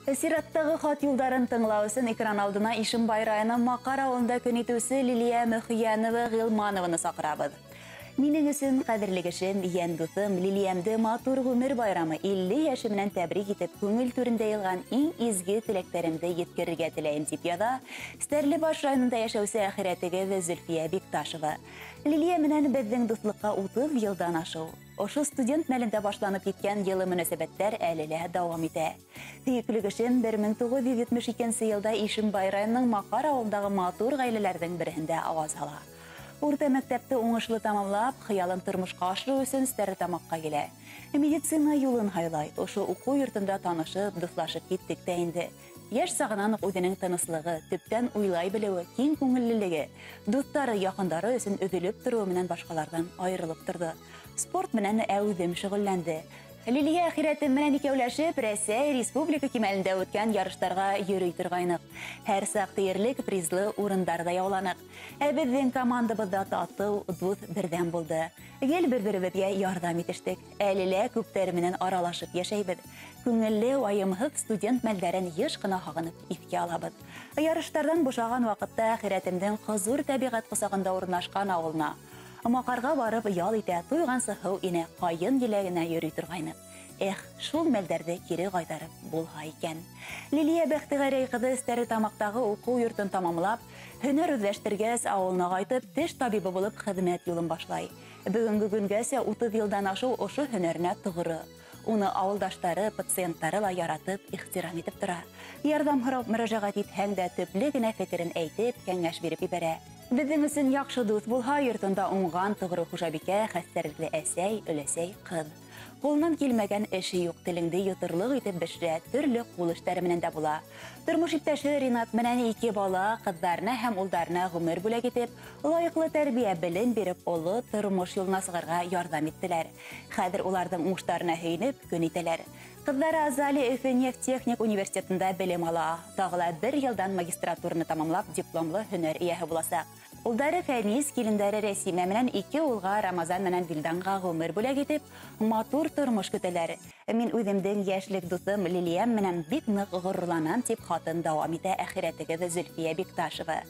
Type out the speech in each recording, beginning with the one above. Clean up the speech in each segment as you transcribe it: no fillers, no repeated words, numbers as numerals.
Сираттағы хат юлдарын тыңлаусын экран алдына Ишим байрайының Мақар ауылында көнетусі Лилия Мөхиянова Ғилманованы сақырабыз. Минең өсөн қадірлі кешем, ен дусым Лилиямды матур ғүмір байрамы 50 яшымынан тәбрик итеп, көңіл түрінде елған ең изге тілектерімді еткерге тілейім деп яда, Стәрлебаш районында яшәүсе әхирәтіге Зөлфия Бикташева. Лилия менән безнең дуслыкка 30 елдан ашу. Ошу студент мәлендә башланып киткән елы мөнәсәбәттәр әлелә дәвам итә. Сөйкүлек өчен 1972 елда Ишим байрайының Мақар авылындагы матур гаиләләрнең берендә аваз ала. Урта мәктәпте уңышлы тамамлап, хыялын тормышка ашыру өчен Стәрлетамакка килә. Медицина юлын хайлай. Ошу уку йортында танышып, дуслашып киттек тә инде. Яш сагынан ук үзенең тыныслыгы, төптән уйлай белеүе, киң күңеллелеге, дуслары, якындары өчен өҙөлөп торуы менән башкалардан айрылып торды. Спорт менән әүҙем шөғөлләнде. Лилия әхирәте менән икәүләшеп, Рәсәй республика кимәлендә үткән ярыштарга йөрөй торгайнык. Һәр саҡ тиерлек призлы урындарда яуланык. Ә беҙҙең командабыҙҙа татыу, дуҫ берҙәм булды. Гел бер-беребеҙгә ярҙам итештек. Әлелә күптәр менән аралашып йәшәйбеҙ. Күңелле, вайымһыҙ студент мәлдәрен йыш ҡына һағынып иҫкә алабыҙ. Ярыштардан бушаған ваҡытта әхирәтемдең хозур тәбиғәт ҡосағында урынлашҡан ауылына Мақарға барып ял итә, туйғансы һыу инә, ҡайын еләгенә йөрөй торғайныҡ. Шул мәлдәрҙе кире ҡайтарып булһа икән. Лилия Бәхтигәрәй ҡыҙы Стәрлетамақтағы уҡыу йортон тамамлап, һөнәр үҙләштергәс, ауылына ҡайтып, теш табибы булып хеҙмәт юлын башлай. Бөгөнгө көнгәсә 30 йылдан ашу ошо һөнәренә тоғро. Уны ауылдаштары, пациенттары ла яратып, ихтирам итеп тора. Ярҙам һорап мөрәжәғәт итһәң дә төплө генә фекерен әйтеп, кәңәш биреп ебәрә. Беҙҙең өсөн яҡшы дуҫ булһа, йортонда уңған тоғро хужабикә, хәстәрлекле әсәй, өләсәй ҡыҙ. Ҡулынан килмәгән эше юҡ, теленде йоторлоҡ итеп бешерә, төрлө ҡул эштәре менән дә була. Тормош иптәше Ринат менән 2 бала, ҡыҙҙарына һәм улдарына ғүмер бүләк итеп, лайыҡлы тәрбиә белем биреп, оло тормош юлына сығырға ярҙам иттеләр. Хәҙер уларҙың уңыштарына һөйөнөп, көн итәләр. Ҡыҙҙары Азали Өфө нефтехник университетында белем ала. Тағыла 1 йылдан магистратураны тамамлап, дипломлы һөнәр эйәһе буласаҡ. Улдары Фәнис, килендәре Рәсимә менән 2 улға Рамазан менән Вилданға ғүмер бүләк итеп, матур тормош көтәләр. Мин үҙемдең йәшлек дуҫым Лилиям менән бик ныҡ ғорурланам, тип хатын дауам итә әхирәтегеҙ Зөлфия Бикташева.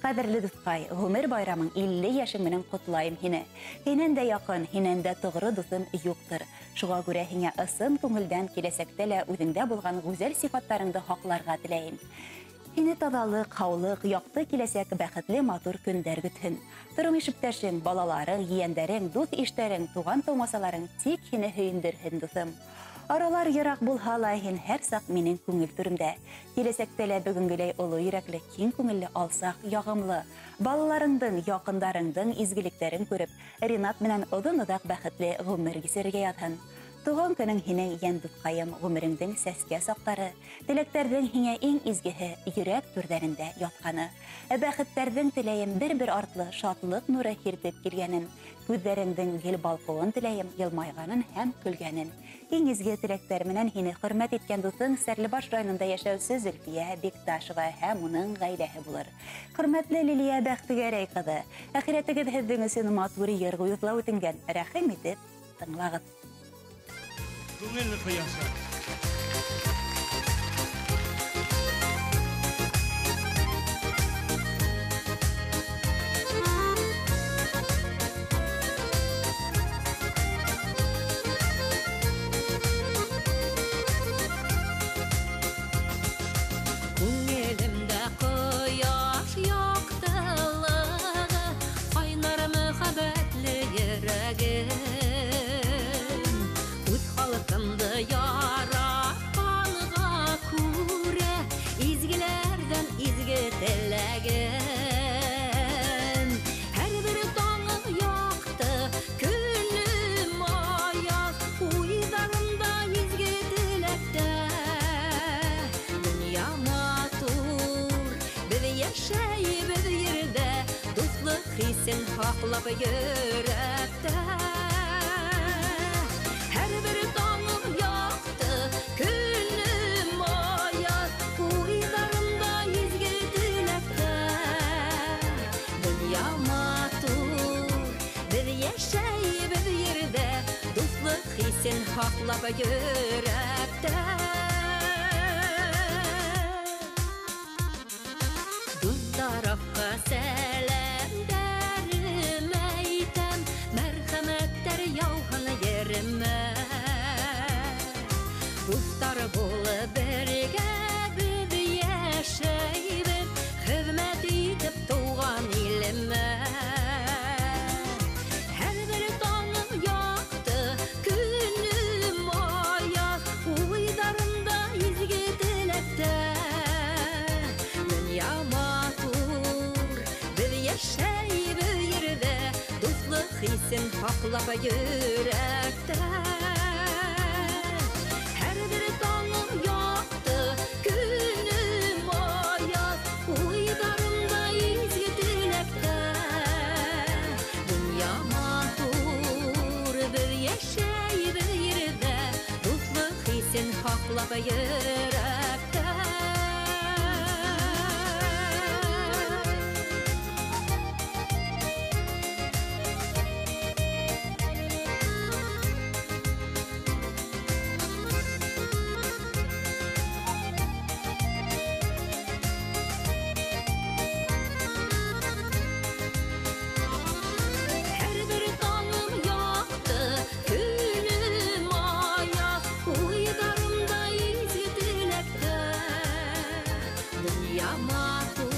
Ҡәҙерле дуҫҡай, ғүмер байрамың 50 йәшең менән ҡотлайым һине. Һинән дә яҡын, һинән дә тоғро дуҫым юҡтыр. Шуға күрә һиңә ысын күңелдән киләсәктә лә үҙеңдә булған гүзәл сифаттарыңды һаҡларға теләйем. Һине таҙалыҡ, һаулыҡ, яҡты киләсәк, бәхетле матур көндәр көтһөн. Тормош иптәшең, балаларың, ейәндәрең, дуҫ иштәрең, туған тыумасаларың тик һине һөйөндөрһөн, дуҫым. Аралар йыраҡ булһа ла, һин һәр саҡ минең күңел түремдә. Киләсәктә лә бөгөнгөләй оло йөрәкле, киң күңелле, алсаҡ, яғымлы. Балаларыңдың, яҡындарыңдың изгелектәрен күреп, Ринат менән оҙон-оҙаҡ бәхетле ғүмер кисерергә яҙһын. Туған көнөң һинең йән дуҫҡайым, ғүмереңдең сәскә саҡтары, теләктәрҙең һиңә иң изгеһе йөрәк түрҙәрендә ятҡаны. Бәхеттәрҙең теләйем бер-бер артлы шатлыҡ нуры һирпеп килгәнен, күҙҙәреңдең гел балҡыуын теләйем, йылмайғанын һәм көлгәнен. Иң изге теләктәр менән һине хөрмәт иткән дуҫың Стәрлебаш районында йәшәүсе Зөлфия Бикташева һәм уның ғаиләһе булыр. Хөрмәтле Лилия Бәхтигәрәй ҡыҙы, әхирәтегеҙ һеҙҙең өсөн матур йыр ҡуйыуҙлау үтенгән. Рәхим итеп тыңлағыҙ. Күңел ҡояшы. Күңелемдә ҡояш яҡтылығы, ҡайнар мөхәббәтле йөрәгем. Халҡымды яратҡанға күрә, изгеләрҙән изге теләгем. Һәр бер таңы яҡты, көнөм аяҙ, уйҙарымда изге теләктә. Донъя матур, беҙ йәшәйбеҙ ерҙә, дуҫлыҡ хисен һаҡлап йөрәктә. Хисен һаҡлап йөрәктә. haklap yürekte. Her bir dağım yaktı, günüm ayaz, uydarımda izgi dilekte. Dünya matur bir yaşay bir yerde, dostluk hisin haklap yürekte. Her bir dağım yaktı, günüm ayaz, uydarımda izgi dilekte. Dünya matur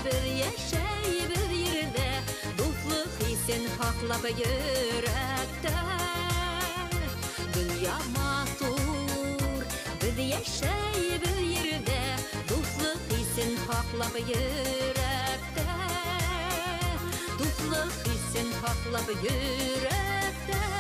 bir yaşay bir yerde, dostluk hisin haklap yürekte. Dünya matur bir yaşay bir yerde, dostluk hisin haklap yürekte. Dostluk hisin haklap yürekte.